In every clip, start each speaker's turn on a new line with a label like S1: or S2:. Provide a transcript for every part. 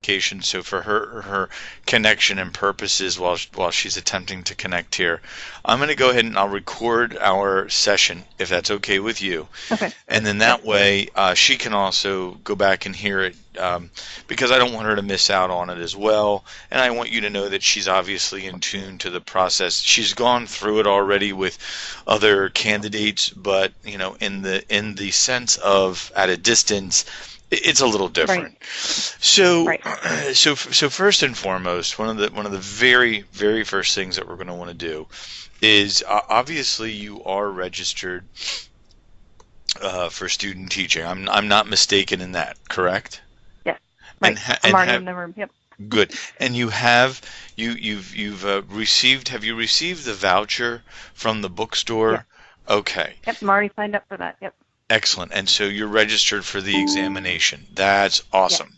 S1: So for her connection and purposes while she's attempting to connect here, I'm going to go ahead and I'll record our session if that's okay with you.
S2: Okay.
S1: And then
S2: Yes.
S1: that way she can also go back and hear it because I don't want her to miss out on it as well. And I want you to know that she's obviously in tune to the process. She's gone through it already with other candidates, but in the sense of at a distance, it's a little
S2: Right.
S1: different. So,
S2: Right.
S1: so first and foremost, one of the very very first things that we're going to want to do is obviously you are registered for student teaching. I'm not mistaken in that, correct?
S2: Yes.
S1: And
S2: Right. I'm already
S1: have
S2: in the room. Yep.
S1: good. And you've received have you received the voucher from the
S2: Yes.
S1: bookstore? Okay.
S2: Yep. I'm already signed up for that. Yep.
S1: Excellent. And so you're registered for the examination. That's
S2: Yes.
S1: awesome.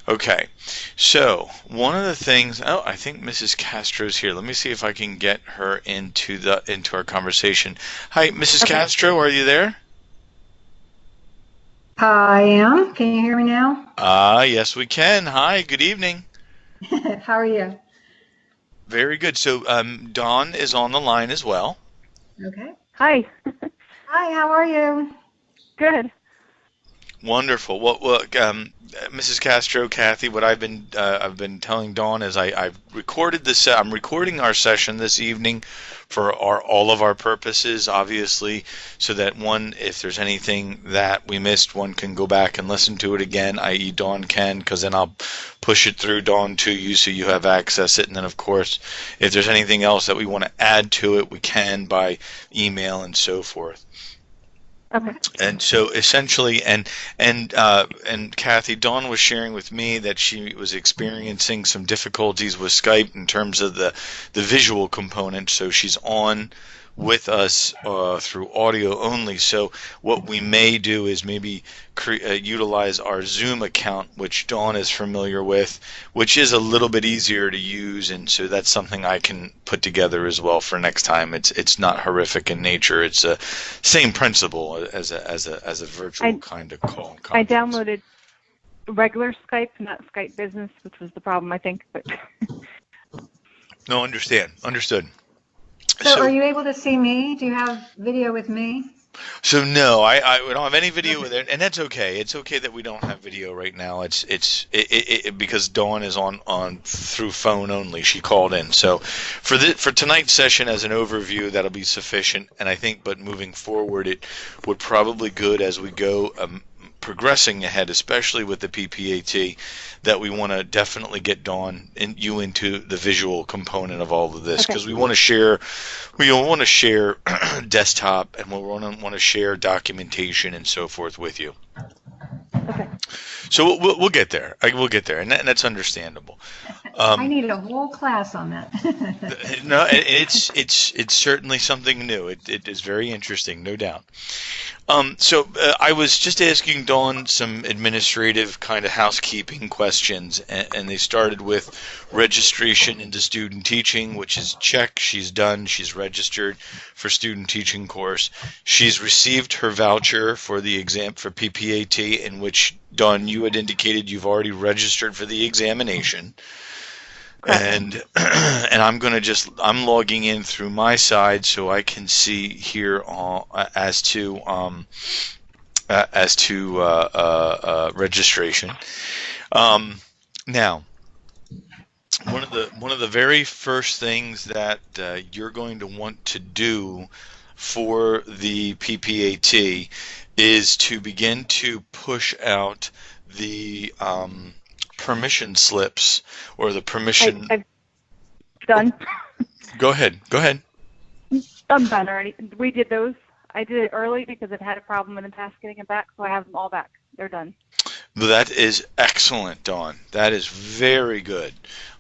S1: Okay. So one of the things, oh, I think Mrs. Castro's here. Let me see if I can get her into our conversation. Hi, Mrs.
S2: Okay.
S1: Castro, are you there?
S3: I am. Can you hear me now?
S1: Yes, we can. Hi, good evening.
S3: How are you?
S1: Very good. So Dawn is on the line as well.
S3: Okay.
S2: Hi.
S3: Hi, how are you?
S2: Good.
S1: Wonderful. Mrs. Castro, Kathy, what I've been telling Dawn is I've recorded this. I'm recording our session this evening for all of our purposes, obviously, so that if there's anything that we missed, one can go back and listen to it again, i.e. Dawn can, because then I'll push it through Dawn to you so you have access it. And then, of course, if there's anything else that we want to add to it, we can by email and so forth.
S2: Okay.
S1: And so essentially, and Kathy, Dawn was sharing with me that she was experiencing some difficulties with Skype in terms of the visual component. So she's on with us through audio only. So what we may do is maybe utilize our Zoom account, which Dawn is familiar with, which is a little bit easier to use, and so that's something I can put together as well for next time. It's not horrific in nature. It's a same principle as a virtual kind of call and
S2: I
S1: conference.
S2: downloaded regular Skype, not Skype Business, which was the problem, I think. But
S1: No, understood.
S3: So are you able to see me? Do you have video with me?
S1: So no, we don't have any video with it, and that's okay. It's okay that we don't have video right now. Because Dawn is on through phone only. She called in. So for tonight's session as an overview, that'll be sufficient. And I think, but moving forward, it would probably good as we go progressing ahead, especially with the PPAT, that we want to definitely get Dawn and you into the visual component of all of this because
S2: okay.
S1: we want to share desktop and we want to share documentation and so forth with you.
S2: Okay.
S1: So we'll get there. We'll get there, and that's understandable.
S3: I need a whole class on that.
S1: No, it's certainly something new. It is very interesting, no doubt. So I was just asking Dawn some administrative kind of housekeeping questions, and they started with registration into student teaching, which is check. She's done. She's registered for student teaching course. She's received her voucher for the exam for PPAT, in which Dawn, you had indicated you've already registered for the examination. And I'm logging in through my side so I can see here as to registration. Now, one of the very first things that you're going to want to do for the PPAT is to begin to push out the permission slips or the permission.
S2: I've done.
S1: Go ahead.
S2: I'm done already. We did those. I did it early because I've had a problem in the past getting them back, so I have them all back. They're done.
S1: That is excellent, Dawn. That is very good.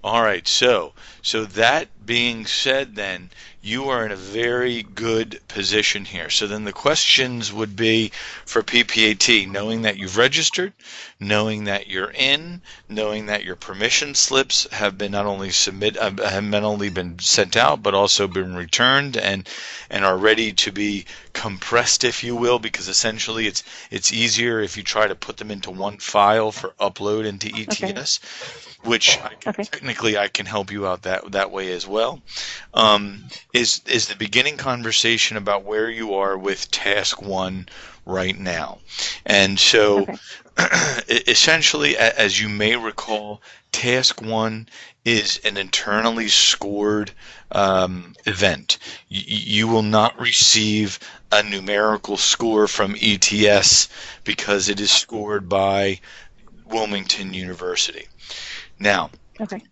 S1: All right, so that being said, then you are in a very good position here. So then the questions would be for PPAT, knowing that you've registered, knowing that you're in, knowing that your permission slips have been not only have not only been sent out, but also been returned and are ready to be compressed, if you will, because essentially it's easier if you try to put them into one file for upload into ETS. Which technically I can help you out that way as well, is the beginning conversation about where you are with task 1 right now. And so essentially, as you may recall, task 1 is an internally scored event. You will not receive a numerical score from ETS because it is scored by Wilmington University. Now,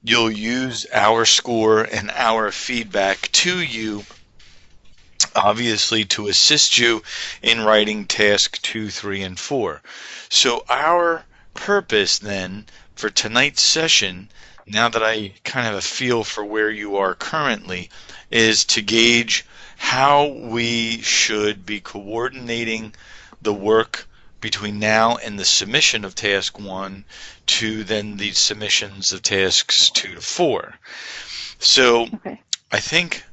S1: you'll use our score and our feedback to you, obviously, to assist you in writing task 2, 3, and 4. So our purpose then for tonight's session, now that I kind of have a feel for where you are currently, is to gauge how we should be coordinating the work between now and the submission of task 1 to then the submissions of tasks 2 to 4. So I think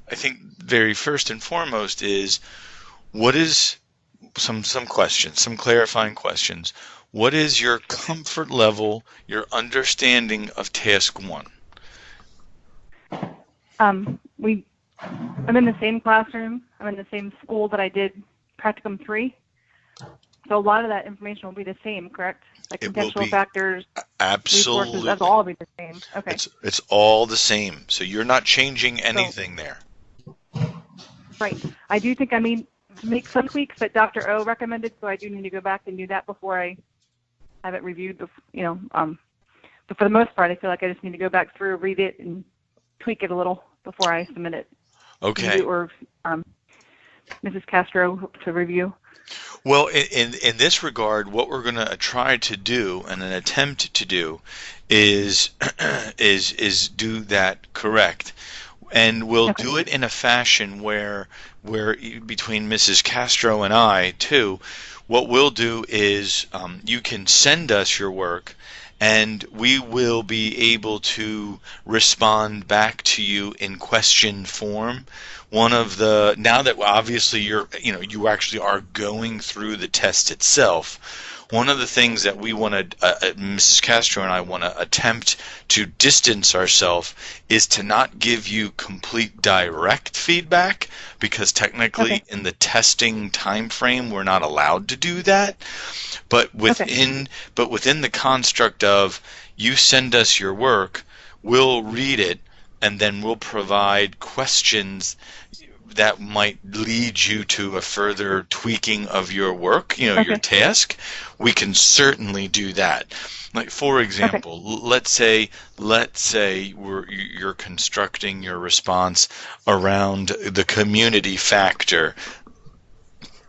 S1: very first and foremost is, what is some questions, some clarifying questions. What is your comfort level, your understanding of task 1?
S2: I'm in the same classroom. I'm in the same school that I did practicum 3. So a lot of that information will be the same, correct? Like contextual factors,
S1: absolutely.
S2: Resources, that's all be the same. Okay.
S1: It's all the same. So you're not changing anything there.
S2: Right. I do think make some tweaks that Dr. O recommended, so I do need to go back and do that before I have it reviewed. But for the most part, I feel like I just need to go back through, read it, and tweak it a little before I submit it.
S1: Okay.
S2: Or Mrs. Castro to review.
S1: Well, in this regard, what we're going to try to do and an attempt to do is do that correct, and we'll do it in a fashion where between Mrs. Castro and I too, what we'll do is you can send us your work, and we will be able to respond back to you in question form. Now that obviously you actually are going through the test itself, one of the things that we want to, Mrs. Castro and I want to attempt to distance ourselves is to not give you complete direct feedback, because technically in the testing time frame we're not allowed to do that. But within the construct of, you send us your work, we'll read it, and then we'll provide questions that might lead you to a further tweaking of your work, your task. We can certainly do that. Like, for example, let's say you're constructing your response around the community factor.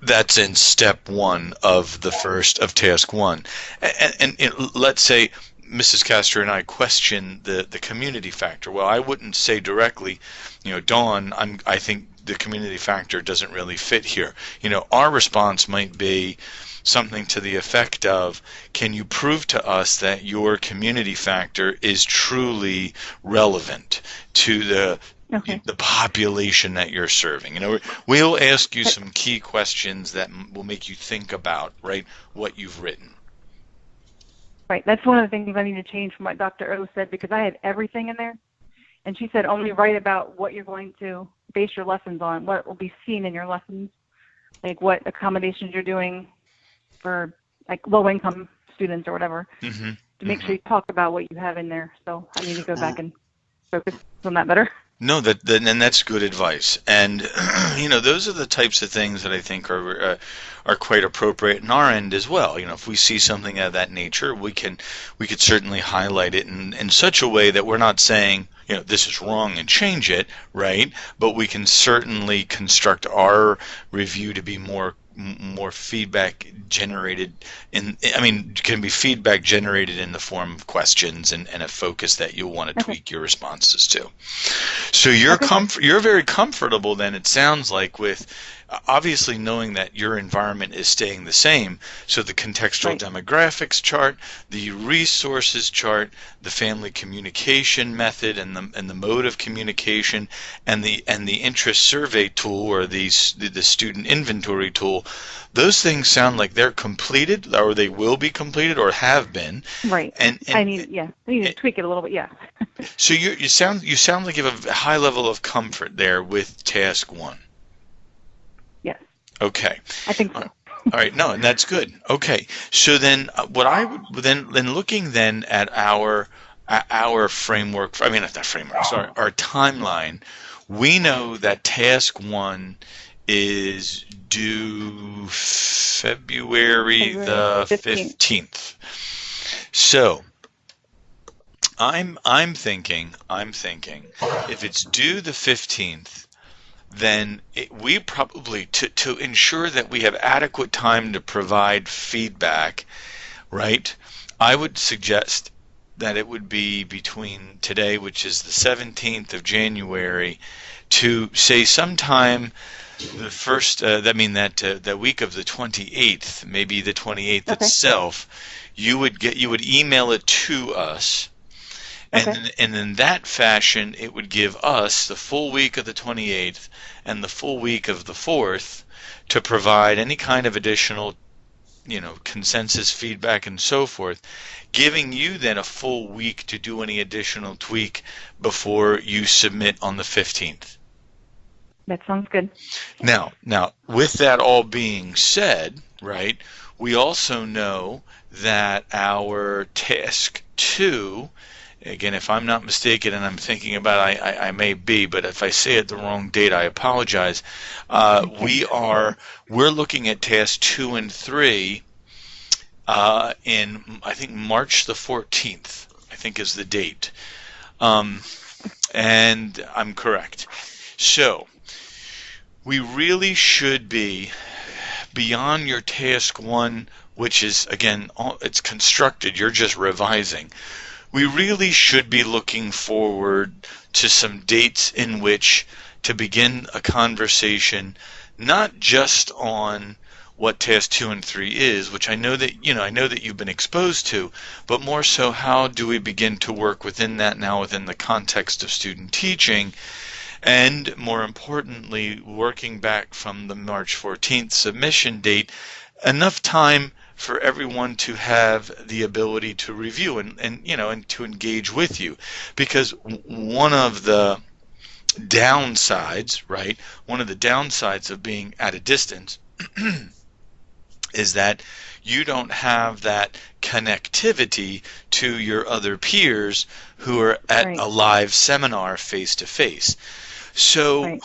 S1: That's in step 1 of task 1. And let's say Mrs. Castro and I question the community factor. Well, I wouldn't say directly, Dawn, I think the community factor doesn't really fit here. Our response might be something to the effect of, can you prove to us that your community factor is truly relevant to the population that you're serving? We'll ask you some key questions that will make you think about, right, what you've written.
S2: Right. That's one of the things I need to change from what Dr. O said, because I had everything in there, and she said only write about what you're going to base your lessons on, what will be seen in your lessons, like what accommodations you're doing for like low-income students or whatever, to make sure you talk about what you have in there. So I need to go back and focus on that better. No,
S1: and that's good advice. And those are the types of things that I think are quite appropriate in our end as well. If we see something of that nature, we could certainly highlight it in such a way that we're not saying, this is wrong and change it, right? But we can certainly construct our review to be more more feedback generated can be feedback generated in the form of questions and a focus that you'll want to tweak your responses to. So you're very comfortable then, it sounds like, with obviously knowing that your environment is staying the same. So the contextual demographics chart, the resources chart, the family communication method and the mode of communication, and the interest survey tool, or the student inventory tool, those things sound like they're completed, or they will be completed, or have been.
S2: Right. And I need to tweak it a little bit. Yeah.
S1: So you sound like you have a high level of comfort there with task 1.
S2: Yes.
S1: Okay.
S2: I think so.
S1: All right. No, and that's good. Okay. So then, what I would then looking then at our framework. I mean, not that framework. Sorry, our timeline. We know that task 1 is due February the 15th. So I'm thinking if it's due the 15th, then we probably, to ensure that we have adequate time to provide feedback, right? I would suggest that it would be between today, which is the 17th of January, to say sometime the first, that week of the 28th, maybe the 28th itself, you would email it to us. And in that fashion, it would give us the full week of the 28th and the full week of the 4th to provide any kind of additional, consensus feedback and so forth, giving you then a full week to do any additional tweak before you submit on the 15th.
S2: That sounds good.
S1: Now, with that all being said, right, we also know that our task 2, again, if I'm not mistaken, and I'm thinking about it, I may be, but if I say it the wrong date, I apologize. We're looking at tasks 2 and 3 in, I think, March the 14th, I think is the date. And I'm correct. So we really should be beyond your task 1, which is, again, it's constructed, you're just revising. We really should be looking forward to some dates in which to begin a conversation, not just on what task 2 and 3 is, which I know that you've been exposed to, but more so, how do we begin to work within that now within the context of student teaching, and more importantly, working back from the March 14th submission date, enough time for everyone to have the ability to review and to engage with you. Because one of the downsides, right, of being at a distance is that you don't have that connectivity to your other peers who are at a live seminar face to face. So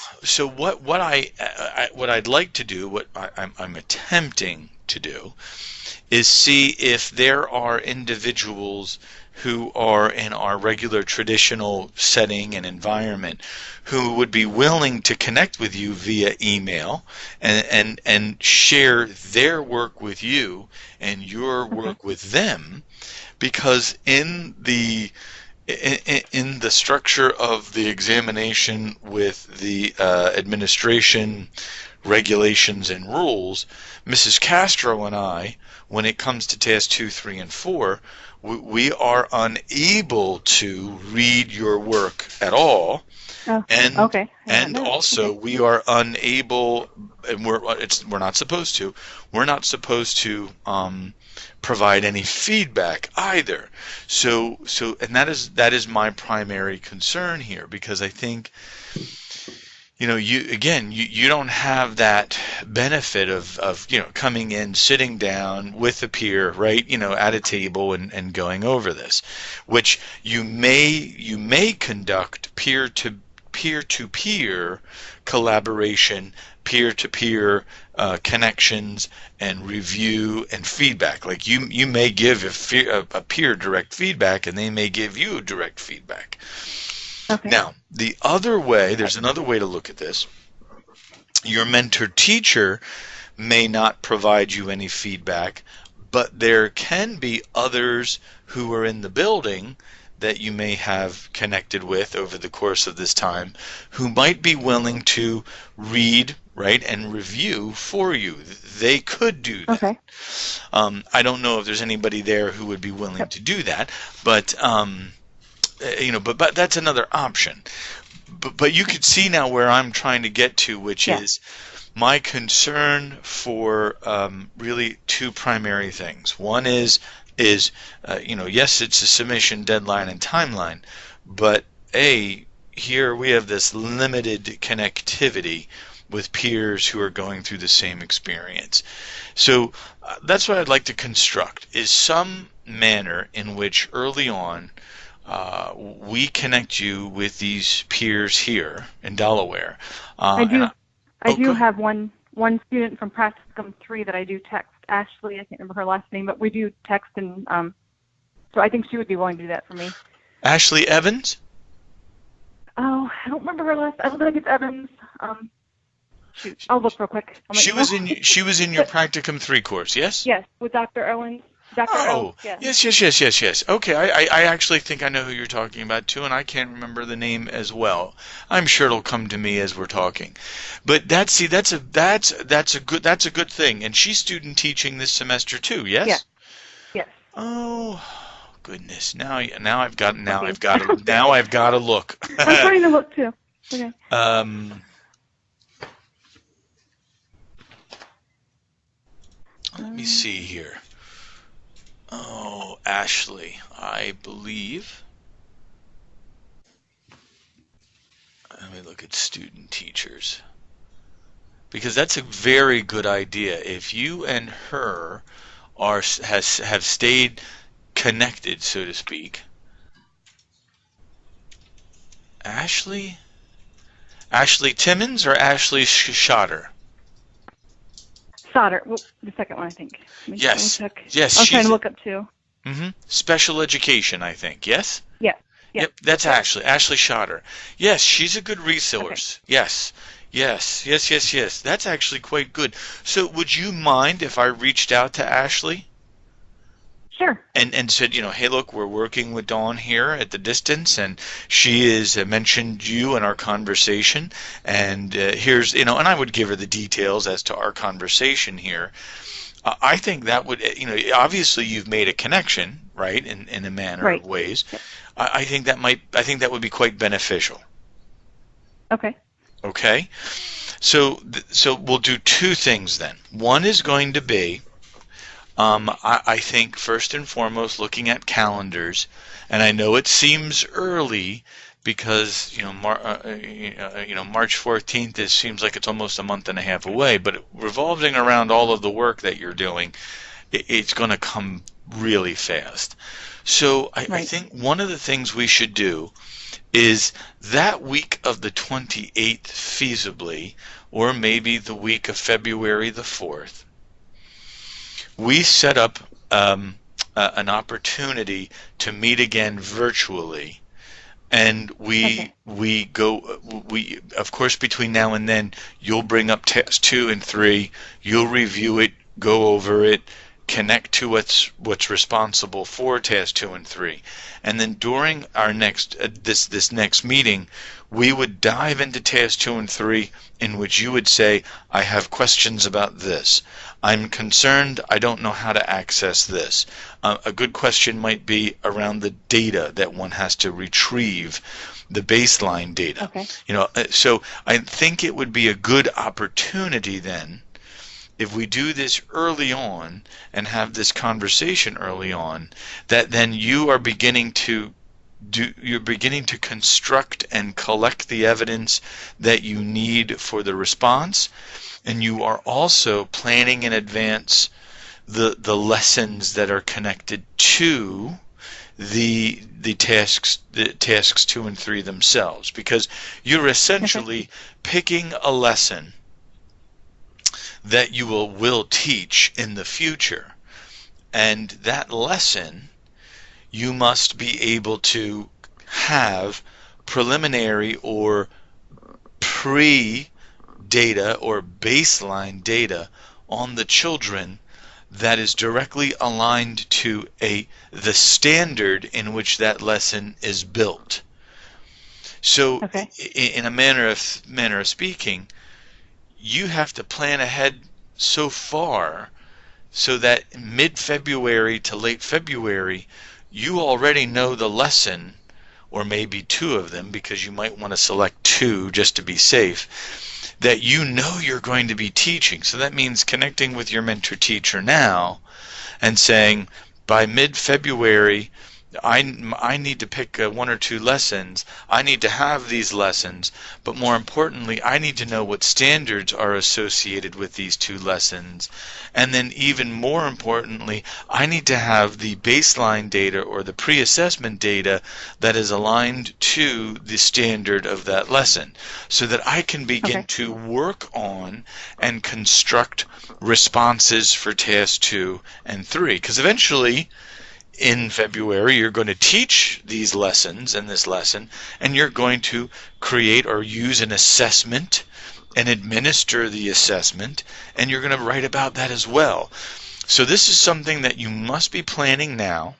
S1: what I'd like to do, what I'm attempting to do, is see if there are individuals who are in our regular traditional setting and environment who would be willing to connect with you via email and share their work with you and your work with them, because in the structure of the examination with the administration regulations and rules, Mrs. Castro and I, when it comes to tasks 2, 3, and 4, we are unable to read your work at all. And also we are unable, and we're not supposed to. We're not supposed to provide any feedback either. So and that is my primary concern here, because I think, you don't have that benefit of coming in, sitting down with a peer, right, at a table and going over this, which you may conduct peer-to-peer collaboration, peer-to-peer connections and review and feedback. Like you may give a peer direct feedback, and they may give you direct feedback. Now, the other way, there's another way to look at this. Your mentor teacher may not provide you any feedback, but there can be others who are in the building that you may have connected with over the course of this time who might be willing to read, right, and review for you. They could do that.
S2: Okay.
S1: I don't know if there's anybody there who would be willing to do that, but but that's another option. But you could see now where I'm trying to get to, which is my concern for really two primary things. One is yes, it's a submission deadline and timeline, but here we have this limited connectivity with peers who are going through the same experience. So that's what I'd like to construct, is some manner in which early on we connect you with these peers here in Delaware.
S2: I do have one student from Practicum 3 that I do text, Ashley. I can't remember her last name, but we do text, and so I think she would be willing to do that for me.
S1: Ashley Evans?
S2: Oh, I don't remember her last. I don't think it's Evans. Shoot, I'll look real quick.
S1: She was in your Practicum 3 course, yes?
S2: Yes, with Dr. Owens. Dr. Owens,
S1: Yes. Okay, I actually think I know who you're talking about too, and I can't remember the name as well. I'm sure it'll come to me as we're talking. But that's a good thing. And she's student teaching this semester too, yes?
S2: Yes.
S1: Oh goodness! Now I've got to look.
S2: I'm trying to look too. Okay.
S1: Let me see here. Oh, Ashley, I believe. Let me look at student teachers. Because that's a very good idea. If you and her have stayed connected, so to speak. Ashley Timmons or Ashley Schotter?
S2: Sauter. Well, the second one, I think.
S1: Yes.
S2: Yes. I was trying to look up too.
S1: Special education, I think. Yes.
S2: Yeah.
S1: Yep. That's Ashley. Ashley Schotter. Yes, she's a good resource. Okay. Yes. That's actually quite good. So, would you mind if I reached out to Ashley?
S2: Sure.
S1: And said, hey, look, we're working with Dawn here at the distance, and she has mentioned you in our conversation, and here's, and I would give her the details as to our conversation here. I think that would, obviously you've made a connection, right, in a manner of ways. Yep. I think that would be quite beneficial.
S2: Okay.
S1: Okay. So we'll do two things then. One is going to be, I think first and foremost looking at calendars, and I know it seems early because March 14th seems like it's almost a month and a half away, but revolving around all of the work that you're doing, it's going to come really fast. So I think one of the things we should do is that week of the 28th feasibly, or maybe the week of February the 4th, we set up an opportunity to meet again virtually, and we of course between now and then you'll bring up test 2 and 3, you'll review it, go over it, connect to what's responsible for task 2 and 3, and then during our next this next meeting, we would dive into task 2 and 3, in which you would say, I have questions about this. I'm concerned, I don't know how to access this. A good question might be around the data that one has to retrieve, the baseline data.
S2: Okay.
S1: So I think it would be a good opportunity then, if we do this early on and have this conversation early on, that then you're beginning to construct and collect the evidence that you need for the response, and you are also planning in advance the lessons that are connected to the tasks 2 and 3 themselves, because you're essentially picking a lesson that you will teach in the future, and that lesson you must be able to have preliminary or pre-data or baseline data on the children that is directly aligned to the standard in which that lesson is built. So
S2: Okay.
S1: in a manner of speaking, you have to plan ahead so far so that mid-February to late February, you already know the lesson, or maybe two of them, because you might want to select two just to be safe, that you know you're going to be teaching. So that means connecting with your mentor teacher now and saying, by mid-February, I need to pick one or two lessons. I need to have these lessons, but more importantly, I need to know what standards are associated with these two lessons. And then even more importantly, I need to have the baseline data or the pre-assessment data that is aligned to the standard of that lesson so that I can begin to work on and construct responses for task 2 and 3. Because eventually, in February, you're going to teach these lessons in this lesson, and you're going to create or use an assessment and administer the assessment, and you're going to write about that as well. So this is something that you must be planning now,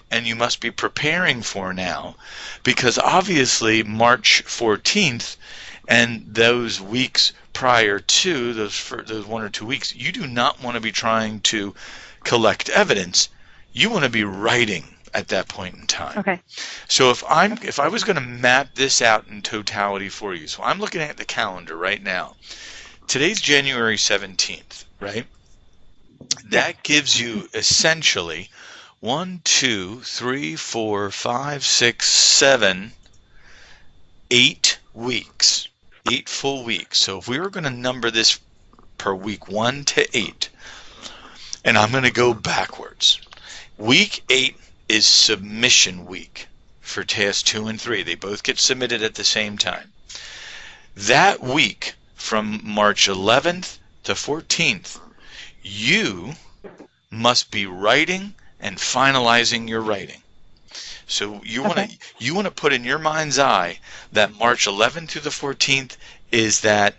S1: and you must be preparing for now, because obviously March 14th and those weeks prior to those 1 or 2 weeks, you do not want to be trying to collect evidence. You want to be writing at that point in time.
S2: Okay.
S1: So if I was going to map this out in totality for you, so I'm looking at the calendar right now. Today's January 17th, right? That gives you essentially 1, 2, 3, 4, 5, 6, 7, 8 weeks. 8 full weeks. So if we were going to number this per week 1 to 8, and I'm going to go backwards. Week 8 is submission week for task 2 and 3. They both get submitted at the same time. That week, from March 11th to 14th, you must be writing and finalizing your writing. So you want to put in your mind's eye that March 11th to the 14th is that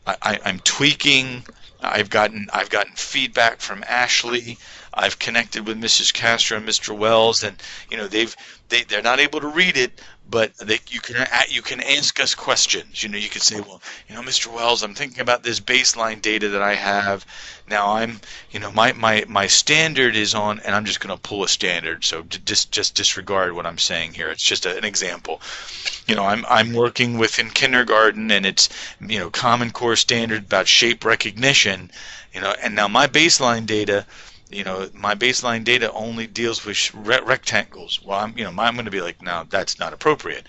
S1: I'm tweaking. I've gotten feedback from Ashley. I've connected with Mrs. Castro and Mr. Wells, and they're not able to read it, but you can ask us questions. You can say, well, Mr. Wells, I'm thinking about this baseline data that I have. Now my standard is on, and I'm just going to pull a standard. So just disregard what I'm saying here. It's just an example. I'm working within kindergarten, and it's Common Core standard about shape recognition. And now my baseline data. My baseline data only deals with rectangles. Well, I'm going to be like, no, that's not appropriate.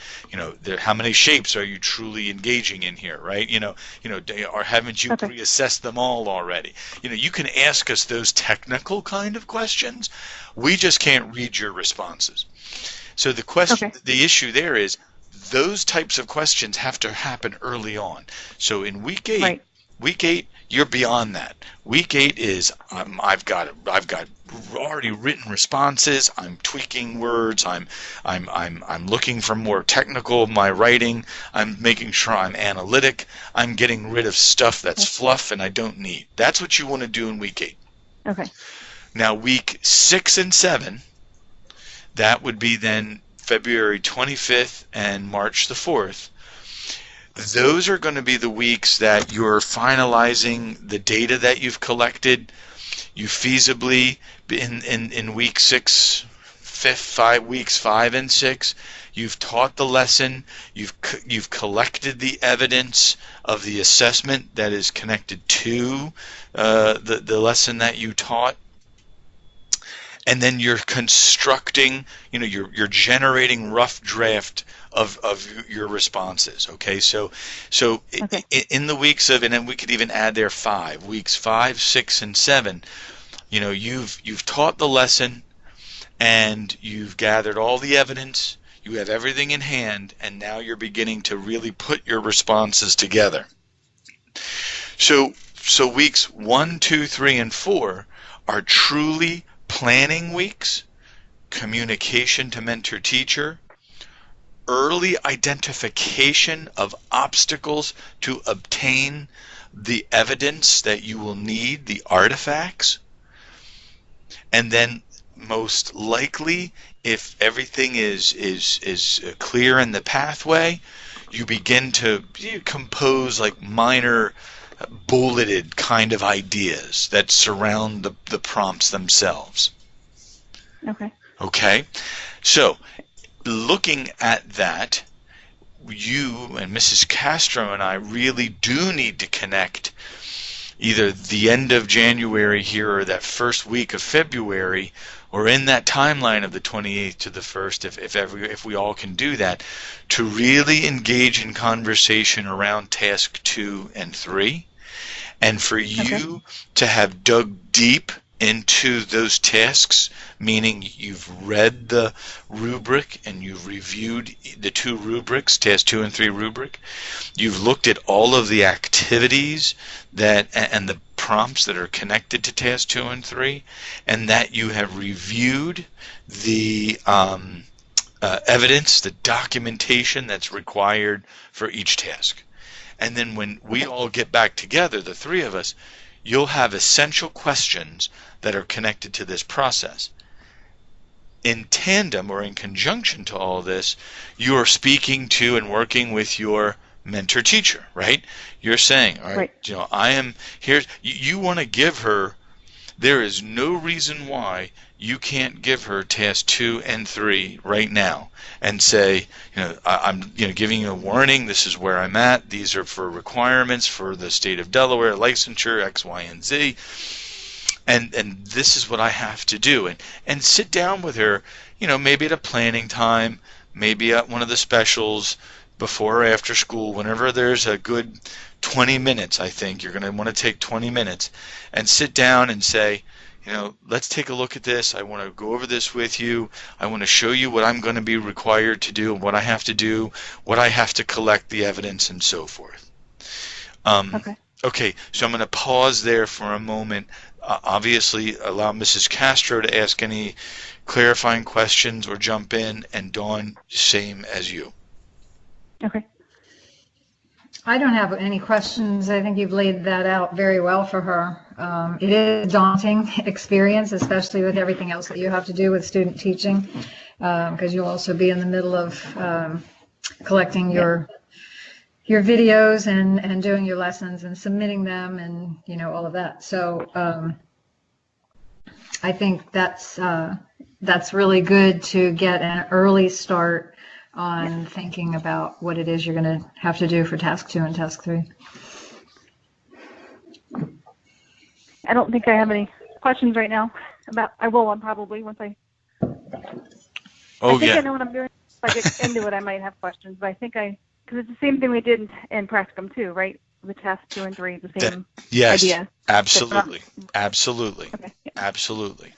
S1: How many shapes are you truly engaging in here, right? Or haven't you reassessed them all already? You can ask us those technical kind of questions. We just can't read your responses. So the question, the issue there is, those types of questions have to happen early on. So in week 8. Week 8, you're beyond that. Week 8 is I've got already written responses. I'm tweaking words. I'm looking for more technical of my writing. I'm making sure I'm analytic. I'm getting rid of stuff that's fluff and I don't need. That's what you want to do in week 8.
S2: Okay.
S1: Now week 6 and 7, that would be then February 25th and March the 4th. Those are going to be the weeks that you're finalizing the data that you've collected. You feasibly, in week 6, 5 and 6, you've taught the lesson, you've collected the evidence of the assessment that is connected to the lesson that you taught. And then you're constructing, you're generating rough draft of your responses. Okay, so in the weeks of, and then we could even add there weeks 5, 6, and 7. You've taught the lesson, and you've gathered all the evidence. You have everything in hand, and now you're beginning to really put your responses together. So weeks 1, 2, 3, and 4 are truly planning weeks, communication to mentor-teacher, early identification of obstacles to obtain the evidence that you will need, the artifacts, and then most likely, if everything is clear in the pathway, you begin to compose like minor bulleted kind of ideas that surround the prompts themselves.
S2: Okay.
S1: Okay? So, looking at that, you and Mrs. Castro and I really do need to connect either the end of January here or that first week of February, or in that timeline of the 28th to the 1st, if we all can do that, to really engage in conversation around task 2 and 3, and for you to have dug deep into those tasks, meaning you've read the rubric and you've reviewed the 2 rubrics, task 2 and 3 rubric. You've looked at all of the activities and the prompts that are connected to task 2 and 3, and that you have reviewed the evidence, the documentation that's required for each task. And then when we all get back together, the 3 of us, you'll have essential questions that are connected to this process. In tandem or in conjunction to all this, you are speaking to and working with your mentor teacher, right? You're saying, all right, I am here. You want to give her, there is no reason why you can't give her task 2 and 3 right now and say, I'm giving you a warning. This is where I'm at. These are for requirements for the state of Delaware, licensure, X, Y, and Z. And this is what I have to do. And sit down with her, maybe at a planning time, maybe at one of the specials, before or after school, whenever there's a good 20 minutes, I think you're going to want to take 20 minutes and sit down and say, let's take a look at this. I want to go over this with you. I want to show you what I'm going to be required to do, what I have to do, what I have to collect the evidence, and so forth. Okay, so I'm going to pause there for a moment. Obviously, allow Mrs. Castro to ask any clarifying questions or jump in, and Dawn, same as you.
S2: Okay.
S3: I don't have any questions. I think you've laid that out very well for her. It is a daunting experience, especially with everything else that you have to do with student teaching, because you'll also be in the middle of collecting your videos and doing your lessons and submitting them and all of that. So I think that's really good to get an early start on thinking about what it is you're going to have to do for task 2 and task 3.
S2: I don't think I have any questions right now. I will one probably once I think I know what I'm doing. If I get into it, I might have questions, but I think because it's the same thing we did in practicum too, right? The task 2 and 3, the same idea.
S1: Absolutely.
S2: Okay.
S1: Absolutely.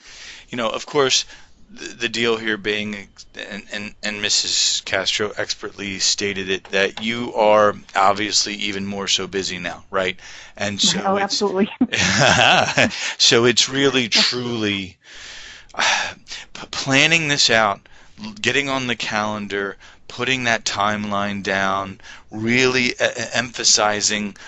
S1: Of course, the deal here being, and Mrs. Castro expertly stated it, that you are obviously even more so busy now, right? And so
S2: absolutely.
S1: So it's really truly planning this out, getting on the calendar, putting that timeline down, really emphasizing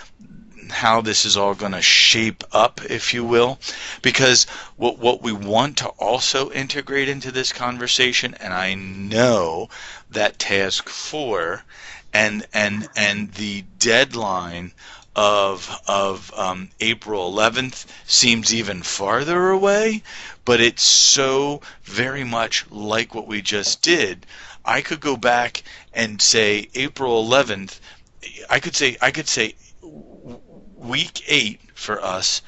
S1: how this is all going to shape up, if you will, because what we want to also integrate into this conversation, and I know that task 4 and the deadline of April 11th seems even farther away, but it's so very much like what we just did. I could go back and say April 11th. I could say week 8 for us,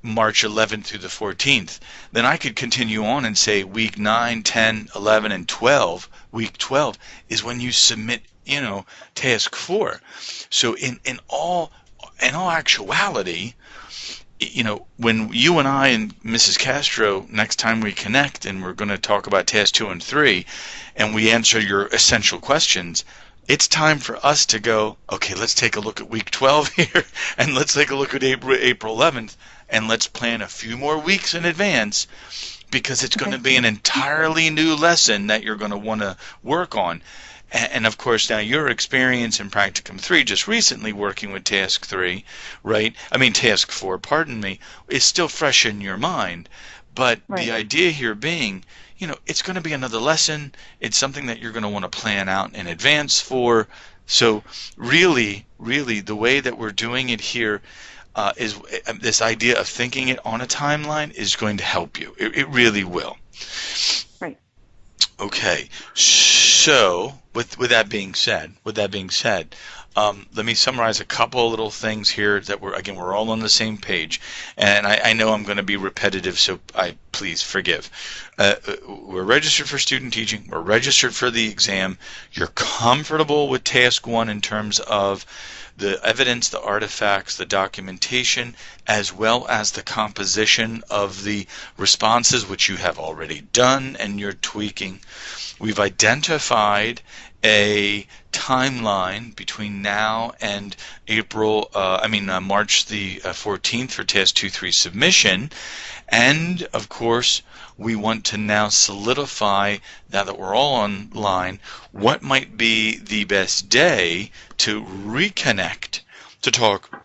S1: March 11th through the 14th. Then I could continue on and say week 9, 10, 11, and 12. Week 12 is when you submit, task 4. So in all actuality, when you and I and Mrs. Castro, next time we connect and we're going to talk about task 2 and 3, and we answer your essential questions, it's time for us to go, okay, let's take a look at week 12 here, and let's take a look at April 11th, and let's plan a few more weeks in advance, because it's going to be an entirely new lesson that you're going to want to work on. And of course, now your experience in Practicum 3, just recently working with Task 3, right? I mean, Task 4, pardon me, is still fresh in your mind. But the
S2: Right.
S1: idea here being, it's going to be another lesson. It's something that you're going to want to plan out in advance for. So really, really, the way that we're doing it here is this idea of thinking it on a timeline is going to help you. It really will.
S2: Right.
S1: Okay. So with that being said, let me summarize a couple of little things here that we're all on the same page, and I know I'm going to be repetitive, so please forgive. We're registered for student teaching. We're registered for the exam. You're comfortable with task 1 in terms of the evidence, the artifacts, the documentation, as well as the composition of the responses, which you have already done and you're tweaking. We've identified a timeline between now and March the 14th for Task 2-3 submission. And, of course, we want to now solidify, now that we're all online, what might be the best day to reconnect to talk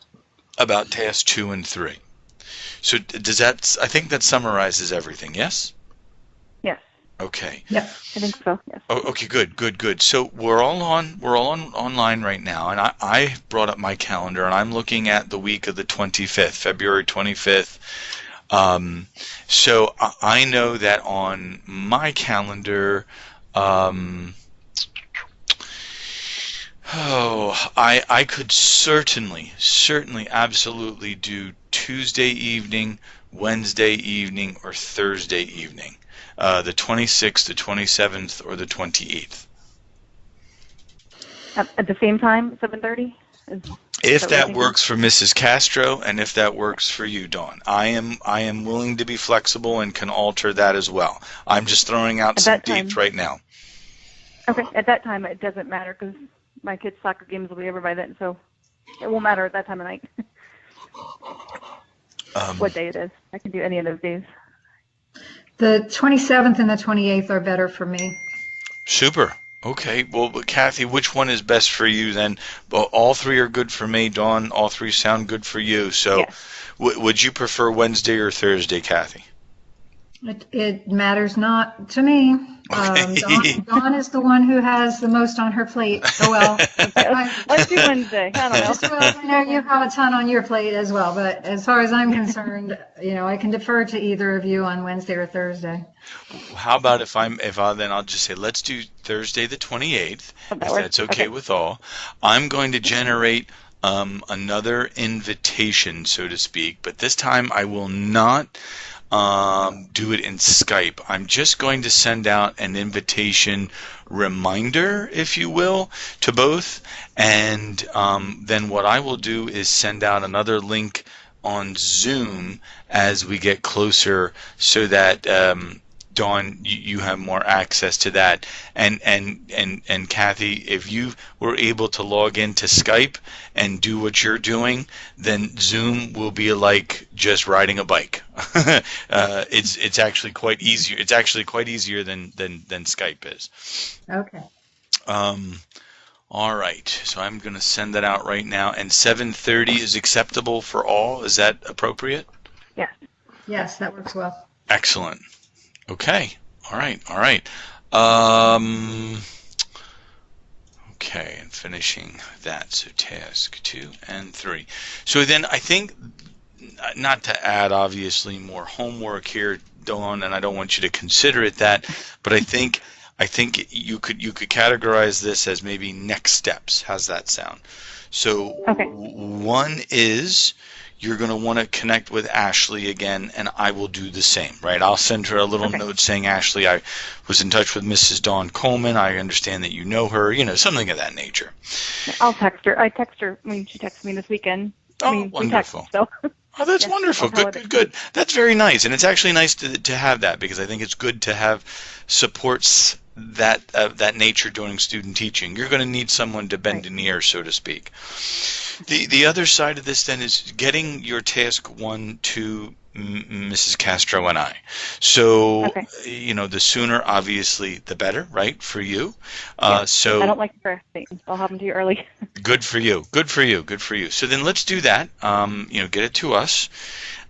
S1: about Task 2 and 3. So I think that summarizes everything, yes?
S2: Yes.
S1: Okay.
S3: Yep.
S2: I think so. Yes.
S1: Oh, okay, good. So we're all online right now, and I brought up my calendar, and I'm looking at the week of the 25th, February 25th. So I know that on my calendar, I could certainly, absolutely do Tuesday evening, Wednesday evening, or Thursday evening. The 26th, the 27th, or the 28th.
S2: At the same time, 7:30?
S1: If that works for Mrs. Castro, and if that works for you, Dawn, I am willing to be flexible and can alter that as well. I'm just throwing out some dates right now.
S2: Okay, at that time it doesn't matter because my kids' soccer games will be over by then, so it won't matter at that time of night. What day it is. I can do any of those days.
S3: The 27th and the 28th are better for me.
S1: Super. Okay. Well, Kathy, which one is best for you then? Well, all three are good for me. Dawn, all three sound good for you. So
S2: yes.
S1: Would you prefer Wednesday or Thursday, Kathy?
S3: It matters not to me.
S1: Okay.
S3: Dawn is the one who has the most on her plate. Oh, well.
S2: Let's do Wednesday. I don't know.
S3: Just well, I know you have a ton on your plate as well, but as far as I'm concerned, I can defer to either of you on Wednesday or Thursday.
S1: How about then I'll just say let's do Thursday the 28th, if that's okay with all. I'm going to generate another invitation, so to speak, but this time I will not do it in Skype. I'm just going to send out an invitation reminder, if you will, to both, and then what I will do is send out another link on Zoom as we get closer, so that Dawn, you have more access to that, and Kathy, if you were able to log into Skype and do what you're doing, then Zoom will be like just riding a bike. It's actually quite easier. It's actually quite easier than Skype is.
S3: Okay.
S1: All right. So I'm going to send that out right now. And 7:30 is acceptable for all. Is that appropriate?
S2: Yes.
S3: Yes, that works well.
S1: Excellent. Okay. All right. Okay, and finishing that. So task 2 and 3. So then I think, not to add obviously more homework here, Dawn, and I don't want you to consider it that, but I think you could categorize this as maybe next steps. How's that sound? So
S2: okay.
S1: One is, you're going to want to connect with Ashley again, and I will do the same, right? I'll send her a little note saying, Ashley, I was in touch with Mrs. Dawn Coleman. I understand that you know her, something of that nature.
S2: I'll text her. I text her. she texted me this weekend.
S1: Wonderful.
S2: We text, so.
S1: Oh, that's wonderful. Good. That's very nice, and it's actually nice to have that, because I think it's good to have supports that nature during student teaching. You're going to need someone to bend an ear, so to speak. The other side of this then is getting your task one to Mrs. Castro and I. So,
S2: Okay.
S1: the sooner, obviously, the better, right, for you.
S2: Yeah. I
S1: So
S2: don't like procrastinating. I'll have them to you early.
S1: good for you. Good for you. Good for you. So then let's do that. Get it to us,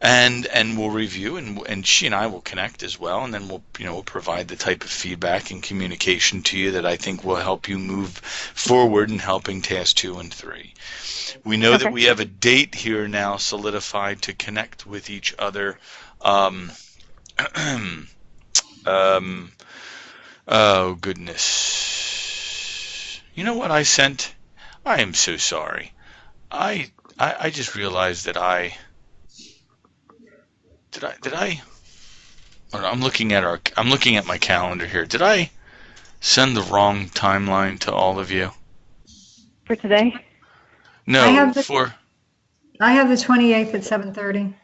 S1: and we'll review, and she and I will connect as well, and then we'll provide the type of feedback and communication to you that I think will help you move forward in helping task 2 and 3. We know that
S2: Okay.
S1: we have a date here now solidified to connect with each other. Um, um, oh goodness! You know what I sent? I am so sorry. I just realized that I did I. Oh, no, I'm looking at my calendar here. Did I send the wrong timeline to all of you?
S2: For today?
S3: I
S1: No,
S3: have the
S1: for
S3: I have the 28th at 7:30.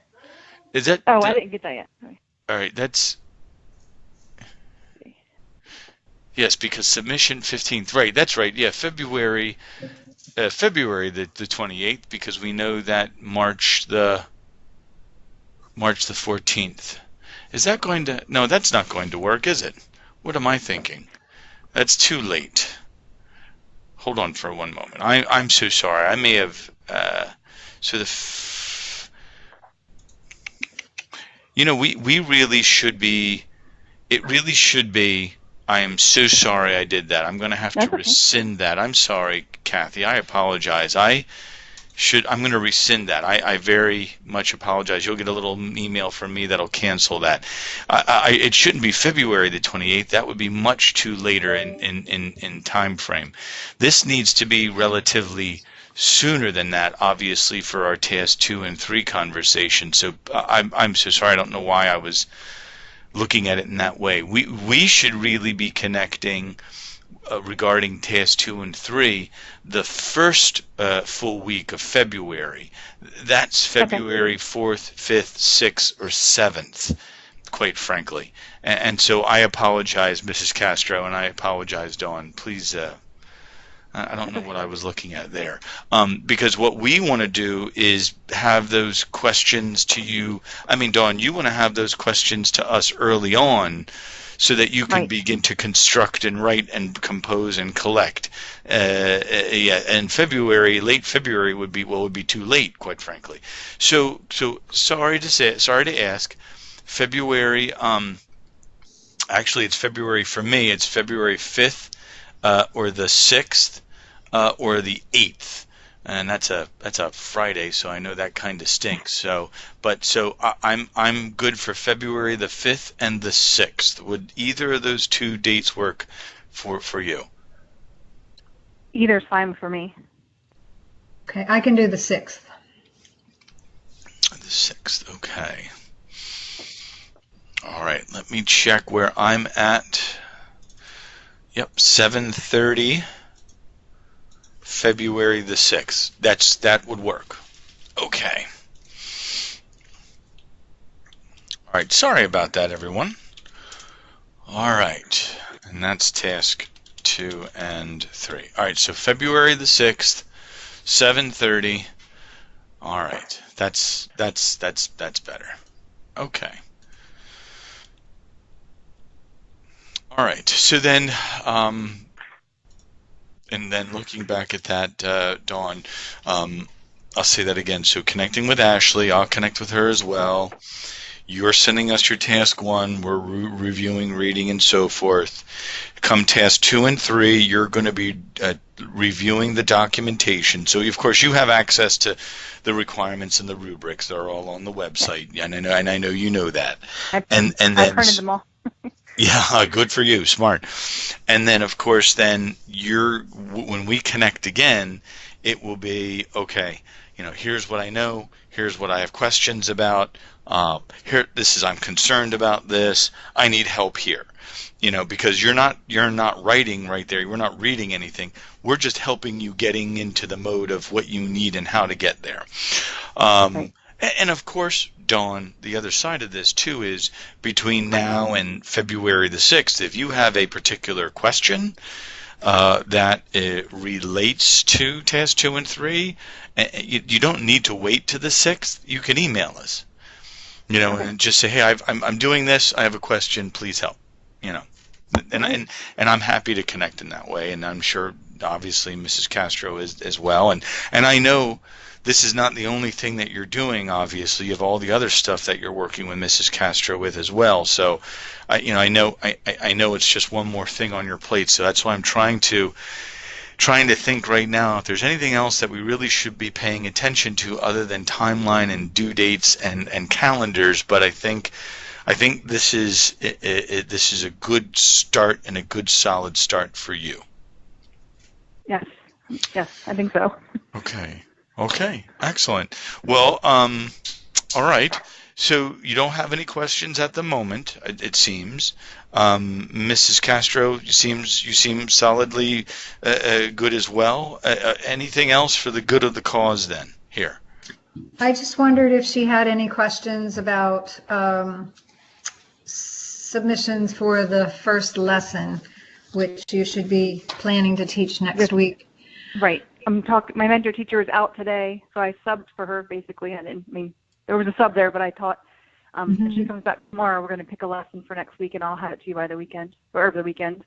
S1: is that
S2: Oh, I didn't get that yet. Sorry.
S1: all right? That's yes, because submission 15th. Right, that's right. Yeah, February the 28th, because we know that March the 14th. Is that going to? No, that's not going to work, is it? What am I thinking? That's too late. Hold on for one moment. I'm so sorry. I may have. So we really should be. It really should be. I am so sorry I did that. I'm going to have to
S2: That's okay.
S1: rescind that. I'm sorry, Kathy. I apologize. I'm going to rescind that. I very much apologize. You'll get a little email from me that'll cancel that. It shouldn't be February the 28th. That would be much too later in time frame. This needs to be relatively sooner than that, obviously, for our task 2 and 3 conversation. So I'm so sorry. I don't know why I was looking at it in that way. We should really be connecting regarding task 2 and 3 the first full week of February. That's February 4th, 5th, 6th, or 7th, quite frankly. And so I apologize, Mrs. Castro, and I apologize, Dawn. Please, I don't know what I was looking at there. Because what we want to do is have those questions to you. I mean, Dawn, you want to have those questions to us early on so that you can
S2: Right.
S1: begin to construct and write and compose and collect. Yeah, and late February would be too late, quite frankly. So sorry to ask. February, actually, it's February for me. It's February 5th, or the 6th, or the 8th. And that's a Friday, so I know that kind of stinks. So I'm good for February the 5th and the 6th. Would either of those two dates work for you?
S2: Either's fine for me.
S3: Okay, I can do the 6th.
S1: The 6th, okay. All right, let me check where I'm at. Yep, 7:30. February the 6th. That would work. Okay. All right, sorry about that, everyone. All right, and that's task 2 and 3. All right, so February the 6th, 7:30. All right, that's better. Okay. All right, so then, and then looking back at that, Dawn, I'll say that again. So connecting with Ashley, I'll connect with her as well. You're sending us your task 1. We're reviewing, reading, and so forth. Come task 2 and 3, you're going to be reviewing the documentation. So, of course, you have access to the requirements and the rubrics. They're all on the website, and I know you know that. And then
S2: I printed them all.
S1: yeah, good for you, smart. And then, of course, when we connect again, it will be okay. Here's what I know. Here's what I have questions about. I'm concerned about this. I need help here. Because you're not writing right there. We're not reading anything. We're just helping you getting into the mode of what you need and how to get there.
S2: Right.
S1: And of course, Dawn, the other side of this too is between now and February the 6th, if you have a particular question, that relates to task 2 and 3, you don't need to wait to the 6th. You can email us,
S2: Okay.
S1: and just say, hey, I'm doing this. I have a question. Please help. You know, and
S2: Great.
S1: and I'm happy to connect in that way. And I'm sure, obviously, Mrs. Castro is as well. And I know this is not the only thing that you're doing. Obviously, you have all the other stuff that you're working with Mrs. Castro with as well. So, I know I know it's just one more thing on your plate. So that's why I'm trying to think right now if there's anything else that we really should be paying attention to other than timeline and due dates and calendars. But I think this is this is a good start and a good solid start for you.
S2: Yes. Yes, I think so.
S1: Okay, excellent. Well, all right. So you don't have any questions at the moment, it seems. Mrs. Castro, you seem solidly good as well. Anything else for the good of the cause then here?
S3: I just wondered if she had any questions about submissions for the first lesson, which you should be planning to teach next week.
S2: Right. My mentor teacher is out today, so I subbed for her basically. I mean, there was a sub there, but I taught. If she comes back tomorrow, we're going to pick a lesson for next week, and I'll have it to you by the weekend, or over the weekend.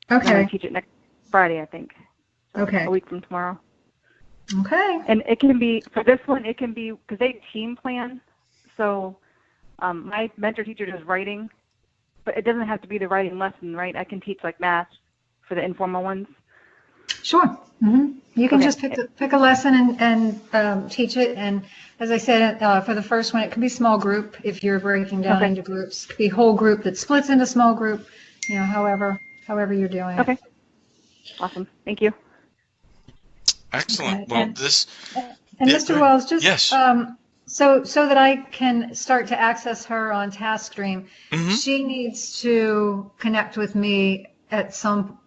S3: Okay.
S2: I'm going to teach it next Friday, I think. So
S3: Okay.
S2: A week from tomorrow.
S3: Okay.
S2: And it can be, for this one, it can be, because they team plan. So my mentor teacher does writing, but it doesn't have to be the writing lesson, right? I can teach like math for the informal ones.
S3: Sure. You can
S2: Okay.
S3: just pick a lesson and teach it. And as I said, for the first one, it could be small group if you're breaking down
S2: Okay.
S3: into groups. It could be whole group that splits into small group. However you're doing
S2: Okay.
S3: it.
S2: Awesome. Thank you.
S1: Excellent.
S3: Okay.
S1: Well,
S3: And
S1: this.
S3: And
S1: Yeah,
S3: Mr.
S1: go ahead.
S3: Wells, just
S1: Yes.
S3: so that I can start to access her on TaskStream, she needs to connect with me at some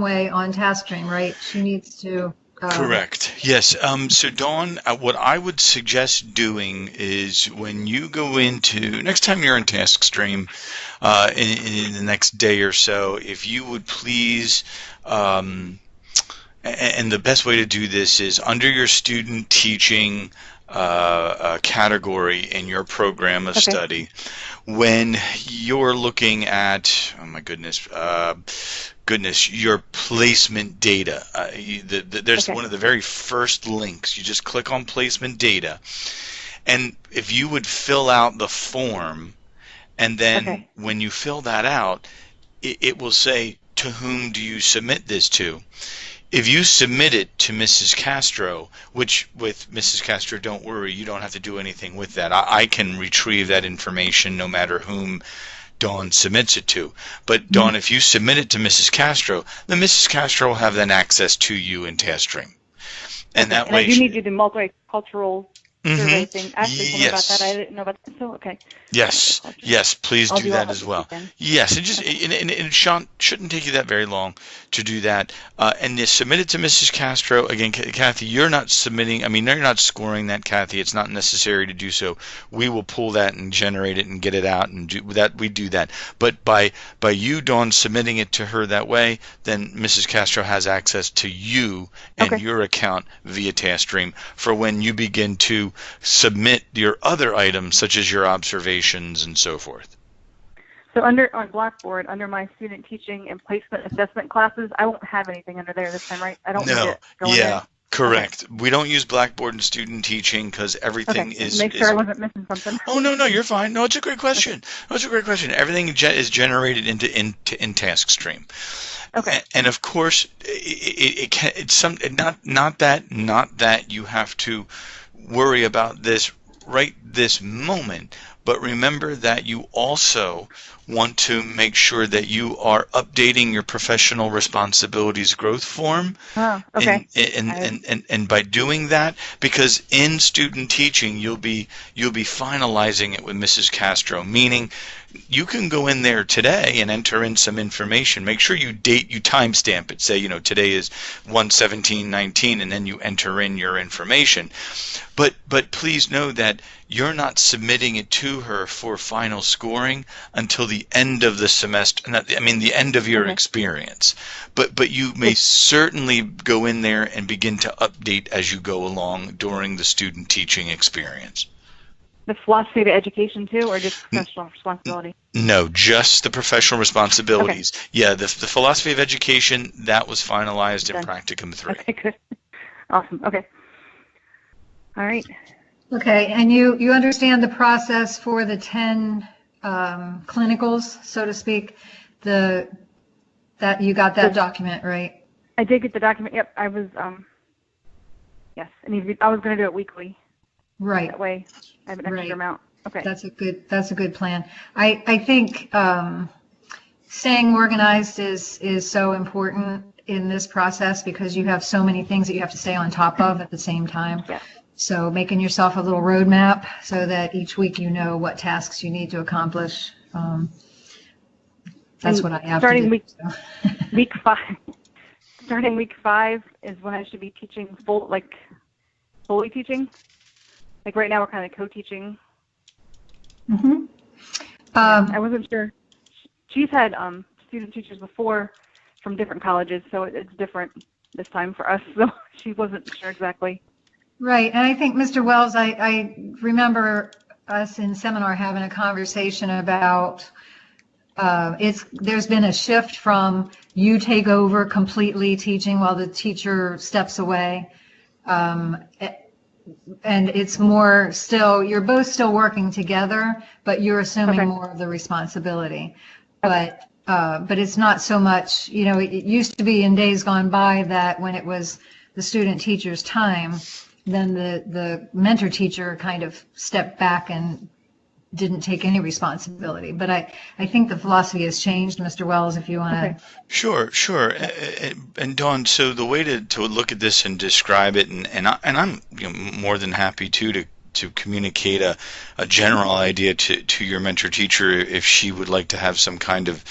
S3: way on TaskStream, right? She needs to.
S1: Correct. Yes. So Dawn, what I would suggest doing is when you go into next time you're in TaskStream, in the next day or so, if you would please, and the best way to do this is under your student teaching category in your program of study. When you're looking at, oh my goodness, your placement data. There's one of the very first links. You just click on placement data, and if you would fill out the form, and then when you fill that out, it will say, to whom do you submit this to? If you submit it to Mrs. Castro, which with Mrs. Castro, don't worry, you don't have to do anything with that. I can retrieve that information no matter whom Dawn submits it to. But Dawn, if you submit it to Mrs. Castro, then Mrs. Castro will have then access to you in TaskStream. And that way
S2: I do need to do multicultural survey thing. Actually, told me about that. I didn't know about that. So, okay.
S1: Yes, please do that as well. Yes, and just it shouldn't take you that very long to do that. And you submit it to Mrs. Castro. Again, Kathy, you're not submitting. I mean, you're not scoring that, Kathy. It's not necessary to do so. We will pull that and generate it and get it out and do that. We do that. But by you, Dawn, submitting it to her that way, then Mrs. Castro has access to you and your account via TaskStream for when you begin to submit your other items, such as your observations and so forth.
S2: So on Blackboard, under my student teaching and placement assessment classes, I won't have anything under there this time, right? I don't need it going there.
S1: Correct. Okay. We don't use Blackboard in student teaching because everything is...
S2: Make sure I wasn't missing something.
S1: Oh, no, you're fine. No, it's a great question. Everything is generated in TaskStream. Okay. And of course, it's not that you have to worry about this right this moment, but remember that you also want to make sure that you are updating your professional responsibilities growth form.
S2: Oh, okay.
S1: And by doing that, because in student teaching you'll be finalizing it with Mrs. Castro, meaning You can go in there today and enter in some information. Make sure you timestamp it. Say, today is 1/17/19, and then you enter in your information. But please know that you're not submitting it to her for final scoring until the end of the semester. The end of your experience. But you may certainly go in there and begin to update as you go along during the student teaching experience.
S2: The philosophy of education too, or just professional responsibility?
S1: No, just the professional responsibilities. Okay. Yeah, the philosophy of education, that was finalized in Practicum 3.
S2: Okay, good. Awesome. Okay. All right.
S3: Okay, and you understand the process for the 10 clinicals, so to speak, that you got that document, right?
S2: I did get the document. Yep, I was, yes, and I was going to do it weekly.
S3: Right.
S2: That way I have an extra amount. Okay.
S3: That's a good plan. I think staying organized is so important in this process because you have so many things that you have to stay on top of at the same time.
S2: Yeah.
S3: So making yourself a little roadmap so that each week you know what tasks you need to accomplish. That's what I have to do.
S2: Week 5. Starting week 5 is when I should be teaching fully teaching. Like right now we're kind of co-teaching.
S3: Mm-hmm.
S2: I wasn't sure. She's had student teachers before from different colleges, so it's different this time for us. So she wasn't sure exactly.
S3: Right, and I think, Mr. Wells, I remember us in seminar having a conversation about there's been a shift from you take over completely teaching while the teacher steps away. And it's more still, you're both still working together, but you're assuming more of the responsibility. But it's not so much, it used to be in days gone by that when it was the student teacher's time, then the mentor teacher kind of stepped back and didn't take any responsibility. But I think the philosophy has changed, Mr. Wells, if you want to.
S1: Sure. And Dawn, so the way to look at this and describe it, and I'm more than happy to communicate a general idea to your mentor teacher if she would like to have some kind of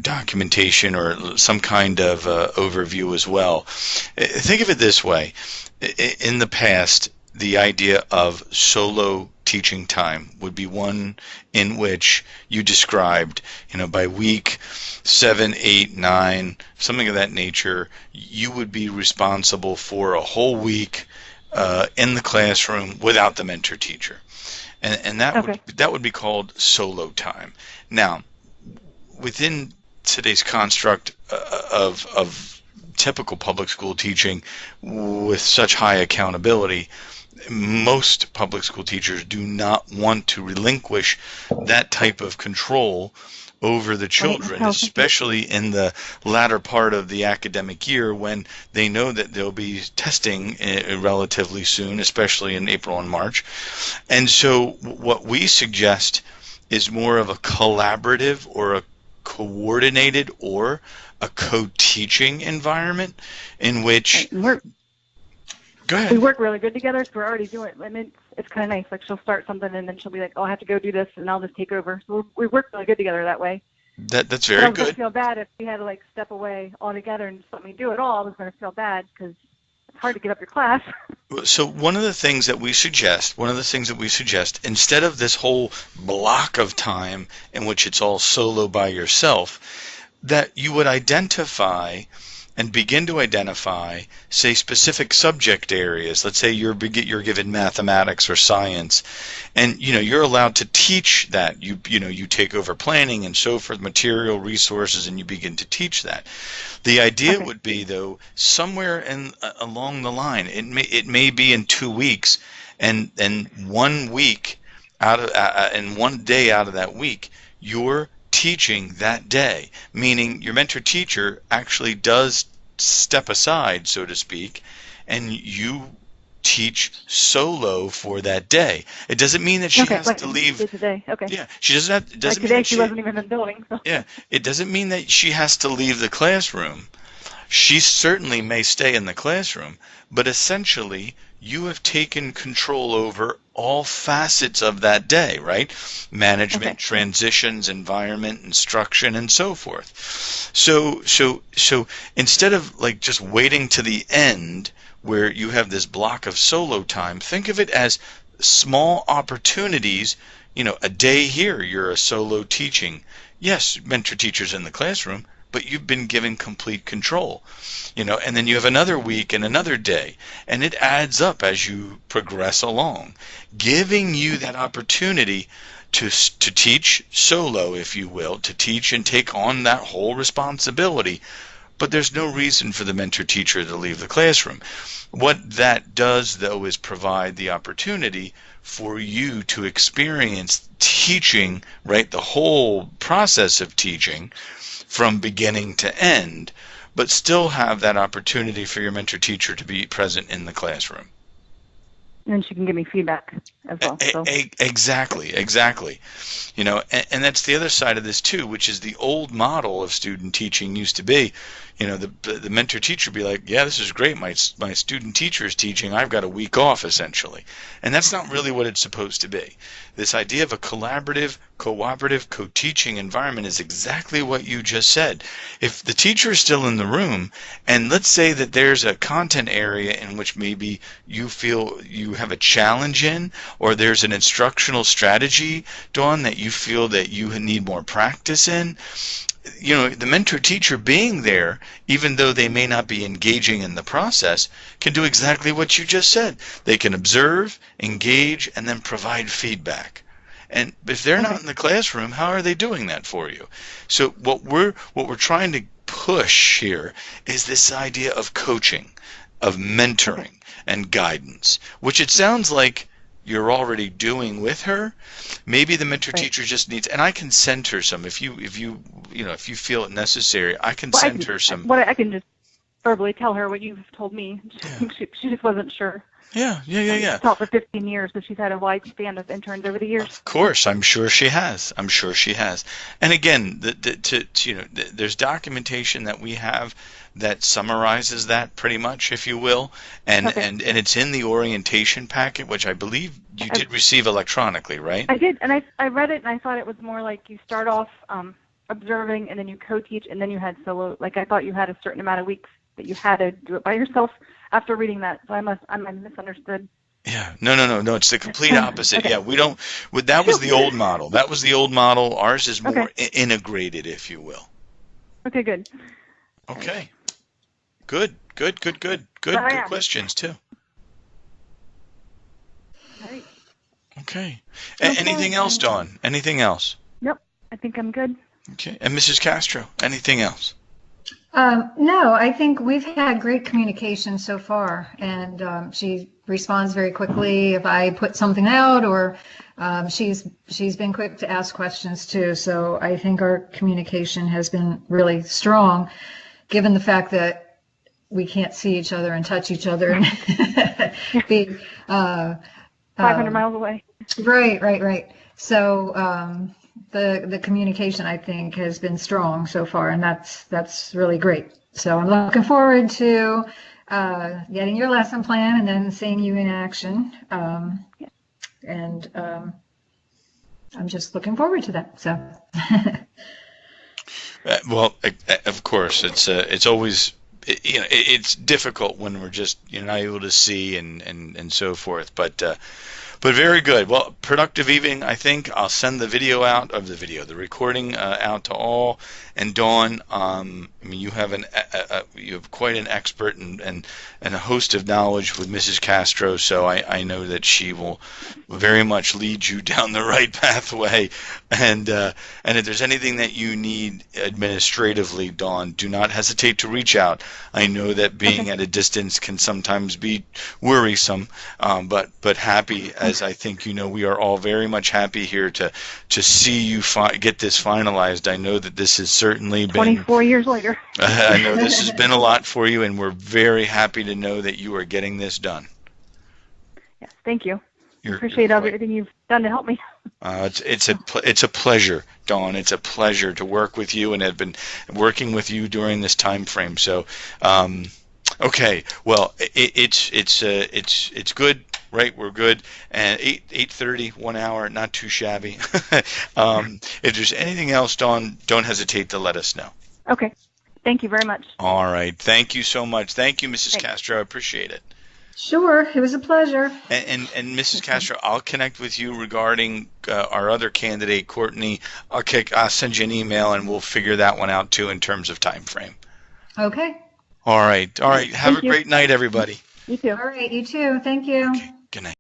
S1: documentation or some kind of overview as well. Think of it this way. In the past, the idea of solo teaching time would be one in which you described, by week 7, 8, 9, something of that nature, you would be responsible for a whole week in the classroom without the mentor teacher. And that would be called solo time. Now, within today's construct of typical public school teaching with such high accountability, most public school teachers do not want to relinquish that type of control over the children, especially in the latter part of the academic year when they know that they'll be testing relatively soon, especially in April and March. And so what we suggest is more of a collaborative or a coordinated or a co-teaching environment in which... Go ahead.
S2: We work really good together, so we're already doing it. I mean, it's kind of nice. Like, she'll start something, and then she'll be like, oh, I have to go do this, and I'll just take over. So we work really good together that way.
S1: That's very good.
S2: I was going to feel bad if we had to, step away altogether and just let me do it all. I was going to feel bad because it's hard to get up your class.
S1: So one of the things that we suggest, instead of this whole block of time in which it's all solo by yourself, that you would identify and begin to identify, say, specific subject areas. Let's say you're given mathematics or science, and you're allowed to teach that. You take over planning and so forth, material resources, and you begin to teach that. The idea would be, though, somewhere along the line, it may be in 2 weeks, and 1 week and 1 day out of that week, you're teaching that day, meaning your mentor teacher actually does step aside, so to speak, and you teach solo for that day. It doesn't mean that she has to leave
S2: today.
S1: Yeah, she doesn't have. It doesn't mean
S2: today
S1: that
S2: she wasn't even in the building. So.
S1: Yeah, it doesn't mean that she has to leave the classroom. She certainly may stay in the classroom, but essentially you have taken control over all facets of that day, right? Management,
S2: Okay.
S1: transitions, environment, instruction, and so forth. So instead of like just waiting to the end where you have this block of solo time, think of it as small opportunities. A day here you're a solo teaching. Yes, mentor teachers in the classroom, but you've been given complete control. And then you have another week and another day, and it adds up as you progress along, giving you that opportunity to teach solo, if you will, to teach and take on that whole responsibility. But there's no reason for the mentor teacher to leave the classroom. What that does, though, is provide the opportunity for you to experience teaching, right, the whole process of teaching from beginning to end, but still have that opportunity for your mentor teacher to be present in the classroom.
S2: And then she can give me feedback as well. So.
S1: Exactly. And that's the other side of this too, which is the old model of student teaching used to be, the mentor teacher be like, yeah, this is great. My student teacher is teaching. I've got a week off, essentially. And that's not really what it's supposed to be. This idea of a collaborative, cooperative, co-teaching environment is exactly what you just said. If the teacher is still in the room, and let's say that there's a content area in which maybe you feel you have a challenge in, or there's an instructional strategy, Dawn, that you feel that you need more practice in, the mentor teacher being there, even though they may not be engaging in the process, can do exactly what you just said. They can observe, engage, and then provide feedback. And if they're not in the classroom, how are they doing that for you? So what we're trying to push here is this idea of coaching, of mentoring and guidance, which it sounds like you're already doing with her. Maybe the mentor teacher just needs, and I can send her some if you feel it necessary. I can send her some.
S2: I can just verbally tell her what you've told me.
S1: Yeah.
S2: She just wasn't sure.
S1: Yeah.
S2: She's taught for 15 years, so she's had a wide span of interns over the years.
S1: Of course, I'm sure she has. And again, there's documentation that we have that summarizes that pretty much, if you will, and it's in the orientation packet, which I believe you did receive electronically, right?
S2: I did, and I read it, and I thought it was more like you start off observing, and then you co-teach, and then you had solo. Like I thought you had a certain amount of weeks that you had to do it by yourself. After reading that, so I misunderstood.
S1: Yeah, no. It's the complete opposite. Okay. Yeah, we don't. That was the old model. Ours is more integrated, if you will.
S2: Okay, good.
S1: Okay, good questions too.
S2: All right.
S1: Okay. Anything else, Dawn? Anything else?
S2: Nope. I think I'm good.
S1: Okay. And Mrs. Castro, anything else?
S3: No, I think we've had great communication so far, and she responds very quickly if I put something out, or she's been quick to ask questions too. So I think our communication has been really strong, given the fact that we can't see each other and touch each other and be
S2: 500 miles away.
S3: Right. So the communication, I think, has been strong so far, and that's really great. So I'm looking forward to getting your lesson plan and then seeing you in action. And I'm just looking forward to that. So.
S1: Well, of course, it's always, it's difficult when we're just not able to see and so forth, but very good. Well, productive evening, I think. I'll send the recording out to all. And Dawn, you have quite an expert and a host of knowledge with Mrs. Castro, so I know that she will very much lead you down the right pathway. And if there's anything that you need administratively, Dawn, do not hesitate to reach out. I know that being at a distance can sometimes be worrisome, but happy, as I think we are all very much happy here to see you get this finalized. I know that this has certainly been
S2: 24 years later.
S1: I know this has been a lot for you, and we're very happy to know that you are getting this done.
S2: Yes, thank you. Appreciate everything you've done to help me.
S1: It's a pleasure, Dawn. It's a pleasure to work with you, and have been working with you during this time frame. So, okay. Well, it's good. right? We're good. And 8:30, 1 hour, not too shabby. If there's anything else, Dawn, don't hesitate to let us know.
S2: Okay. Thank you very much.
S1: All right. Thank you so much. Thank you, Mrs.
S2: Thanks.
S1: Castro. I appreciate it.
S3: Sure, it was a pleasure.
S1: And Mrs. Castro, I'll connect with you regarding our other candidate, Courtney. I'll send you an email, and we'll figure that one out too in terms of time frame.
S3: Okay.
S1: All right. All right. Have
S2: Thank
S1: a
S2: you.
S1: great night, everybody.
S2: You too.
S3: All right, you too. Thank you.
S1: Good night.